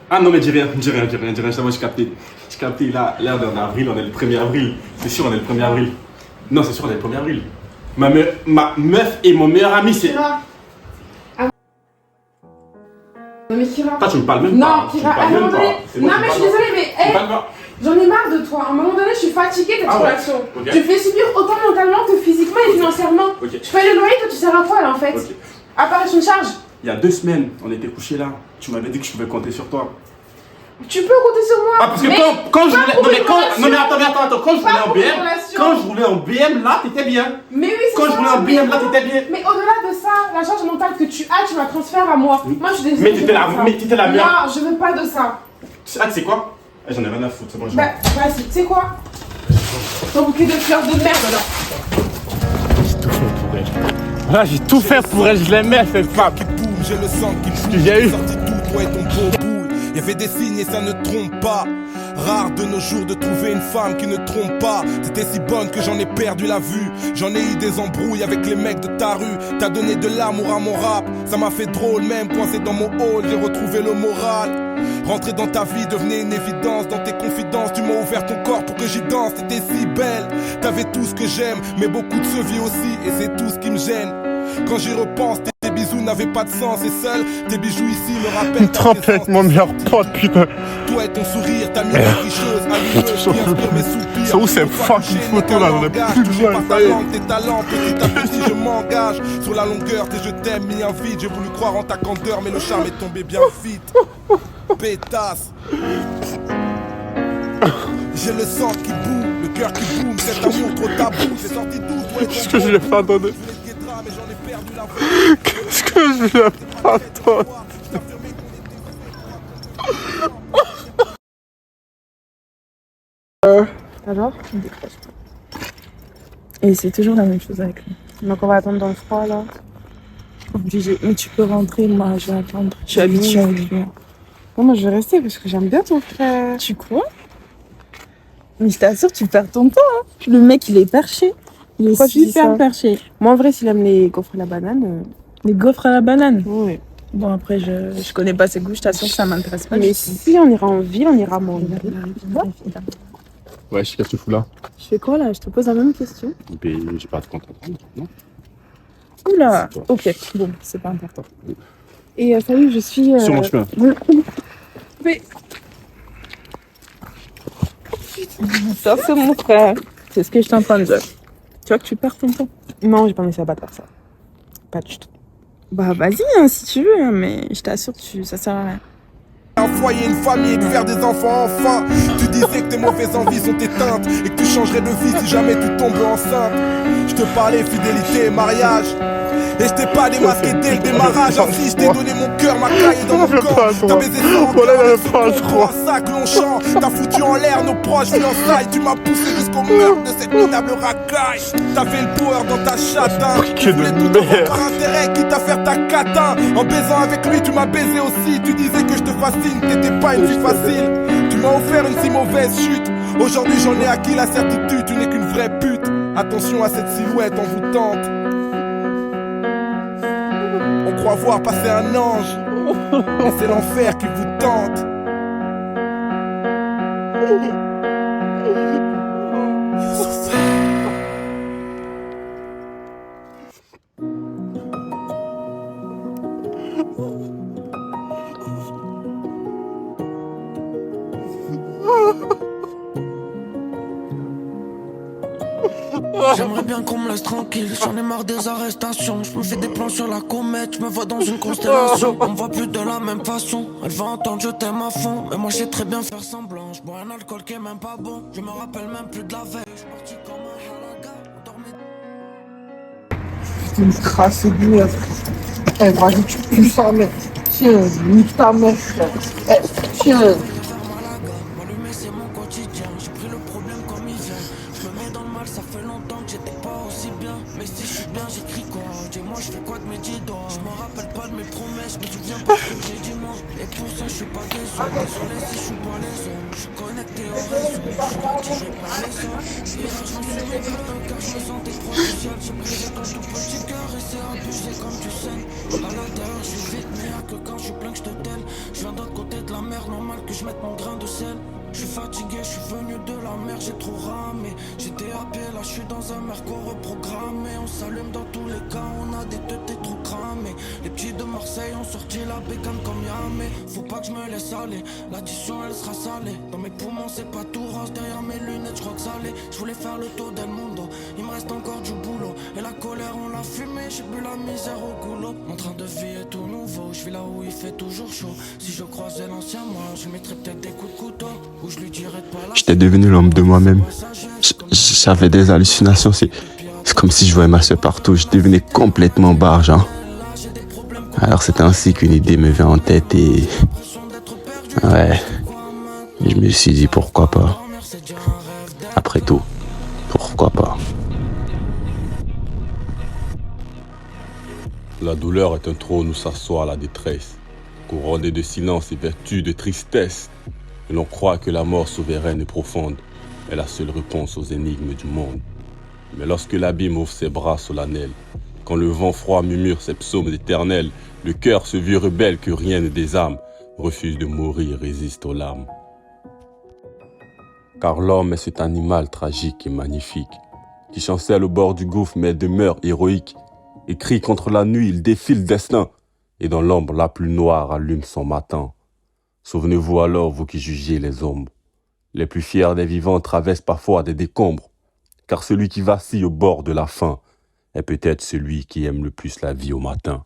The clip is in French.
Ah non, mais dis rien, dis rien, dis rien, dis rien. Moi, j'ai capté. J'ai capté, là, on est en avril, on est le 1er avril. C'est sûr, on est le 1er avril. Non, c'est sûr, on est le 1er avril. Ma meuf et mon meilleur ami, c'est. Kira. Ah. Non mais Kira. Toi, tu me parles même non, pas. Non, Kira, à un moment donné. Non, mais je suis désolée, mais. Hey, j'en ai marre de toi. À un moment donné, je suis fatiguée de cette relation. Okay. Tu fais subir autant mentalement que physiquement et financièrement. Okay. Je paye le loyer, toi, tu sers à quoi là en fait? À part une charge. Il y a 2 semaines, on était couchés là. Tu m'avais dit que je pouvais compter sur toi. Tu peux compter sur moi. Ah, parce que mais quand je voulais. Non, mais attends. Quand je voulais en BM, là, t'étais bien. Mais oui, c'est ça. Quand je voulais en BM, là, t'étais bien. Mais au-delà de ça, la charge mentale que tu as, tu la transfères à moi. Moi, je suis désolée. Mais t'étais la meilleure. Non, je veux pas de ça. Ah, tu sais quoi? J'en ai rien à foutre, c'est bon, je Bah, vas-y, tu sais quoi? Ton bouquet de fleurs de merde, là. J'ai tout fait pour elle. Voilà, j'ai tout fait pour elle, je l'aimais, cette femme. J'ai le sang qui Ce que j'ai eu. sorti tout, toi et ton beau boule. Il y avait des signes et ça ne trompe pas. Rare de nos jours de trouver une femme qui ne trompe pas. T'étais si bonne que j'en ai perdu la vue. J'en ai eu des embrouilles avec les mecs de ta rue. T'as donné de l'amour à mon rap. Ça m'a fait drôle, même coincé dans mon hall, j'ai retrouvé le moral. Rentrer dans ta vie devenait une évidence. Dans tes confidences, tu m'as ouvert ton corps pour que j'y danse. T'étais si belle, t'avais tout ce que j'aime, mais beaucoup de ce vie aussi, et c'est tout ce qui me gêne. Quand j'y repense, tes bisous n'avaient pas de sens. Et seul, tes bijoux ici me rappellent ta Trempe avec mon meilleur pote, putain. Toi et ton sourire, ta mine richeuse, allumeuse, qui inspire mes soupirs. C'est où ces fucking photos là? On a plus besoin, ça y est. Tes talents, petit à petit, je m'engage. Sur la longueur, tes je t'aime, mis un vide. J'ai voulu croire en ta candeur, mais le charme est tombé bien vite. Pétasse. J'ai le sang qui boue, le cœur qui boum, cet amour trop tabou. C'est sorti d'où, toi et ton Qu'est-ce que je lui ai fait attendre? mais j'en ai perdu la voix. Qu'est-ce que je lui ai fait attendre? Alors? Et c'est toujours la même chose avec lui. Donc on va attendre dans le froid là. Obligé. Mais tu peux rentrer, moi je vais attendre. Je suis habituée avec lui. Non, moi je vais rester parce que j'aime bien ton frère. Tu crois? Mais je t'assure, tu perds ton temps. Hein. Le mec il est perché. Il est super perché. Moi en vrai, s'il aime les gaufres à la banane. Les gaufres à la banane? Oui. Bon, après, je connais pas ses goûts, je t'assure que ça m'intéresse pas. Mais si on ira en ville, on ira manger. Ouais, qu'est-ce que tu fous là? Je fais quoi là? Je te pose la même question. Mais j'ai pas de compte à rendre, non? Oula, ok, bon, c'est pas important. Et salut, je suis... Sur mon chemin. Mais... Ça, c'est mon frère. C'est ce que je suis en train de dire. Tu vois que tu perds ton temps? Non, j'ai pas mis ça à battre ça. Pas du tout. Bah vas-y, hein, si tu veux, hein, mais je t'assure, ça sert à rien. Un foyer, une famille, de faire des enfants enfin. Tu disais que tes mauvaises envies sont éteintes et que tu changerais de vie si jamais tu tombes enceinte. Je te parlais fidélité et mariage. Et je t'ai pas démasqué dès le démarrage. Ainsi je t'ai donné mon cœur, ma caille dans mon corps. T'as baisé sans cœur, un sac Longchamp. T'as foutu en l'air nos proches fiançailles. Tu m'as poussé jusqu'au meurtre de cette minable racaille. T'as fait le power dans ta chatte. Tu voulais tout avoir intérêt, quitte à faire ta catin. En baisant avec lui, tu m'as baisé aussi. Tu disais que je te fascine, t'étais pas une fille facile. Tu m'as offert une si mauvaise chute. Aujourd'hui j'en ai acquis la certitude, tu n'es qu'une vraie pute. Attention à cette silhouette envoûtante. On croit voir passer un ange, mais c'est l'enfer qui vous tente. J'aimerais bien qu'on me laisse tranquille, j'en ai marre des arrestations. Je me fais des plans sur la comète, je me vois dans une constellation. On me voit plus de la même façon, elle va entendre je t'aime à fond. Mais moi je sais très bien faire semblant, je bois un alcool qui est même pas bon. Je me rappelle même plus de la veille, je suis parti comme un halaga, on dormait. C'est une crasse aiguë. Eh, vas-y, tu pues sa mère. Tiens, nique ta mère, frère. Eh, tiens. ça, je suis pas désolé. Désolé si je suis pas les hommes. Je suis connecté au réseau, je suis attiré par les hommes. Hier, je me suis mis car je me sentais proche du ciel. J'ai brisé ton tout petit cœur et c'est abusé comme tu sais. À l'intérieur, je suis vite, mais y'a que quand je suis plein que je te telle. Je viens d'autre côté de la mer, normal que je mette mon grain de sel. Je suis fatigué, je suis venu de la mer, j'ai trop ramé. J'étais à pied, là je suis dans un merco reprogrammé. On s'allume dans tous les cas, on a des têtes trop cramées. Les petits de Marseille ont sorti la bécane comme Yamé. Faut pas que je me laisse aller, l'addition elle sera salée. Dans mes poumons c'est pas tout rose, derrière mes lunettes je crois que ça l'est. Je voulais faire le tour del mundo, il me reste encore du boulot. Et la colère on l'a fumée, j'ai bu la misère au goulot. Mon train de vie est tout nouveau, je vis là où il fait toujours chaud. Si je croisais l'ancien moi, je mettrais peut-être des coups de couteau. J'étais devenu l'homme de moi-même. J'avais des hallucinations. C'est comme si je voyais ma soeur partout. Je devenais complètement barge. Hein. Alors c'est ainsi qu'une idée me vient en tête et... Ouais. Je me suis dit pourquoi pas. Après tout, pourquoi pas. La douleur est un trône où s'assoit la détresse, couronnée de silence et vertu de tristesse. Et l'on croit que la mort souveraine et profonde est la seule réponse aux énigmes du monde. Mais lorsque l'abîme ouvre ses bras solennels, quand le vent froid murmure ses psaumes éternels, le cœur, ce vieux rebelle que rien ne désarme, refuse de mourir, résiste aux larmes. Car l'homme est cet animal tragique et magnifique, qui chancelle au bord du gouffre mais demeure héroïque, et crie contre la nuit, il défie le destin, et dans l'ombre la plus noire allume son matin. Souvenez-vous alors, vous qui jugez les ombres. Les plus fiers des vivants traversent parfois des décombres, car celui qui vacille au bord de la faim est peut-être celui qui aime le plus la vie au matin.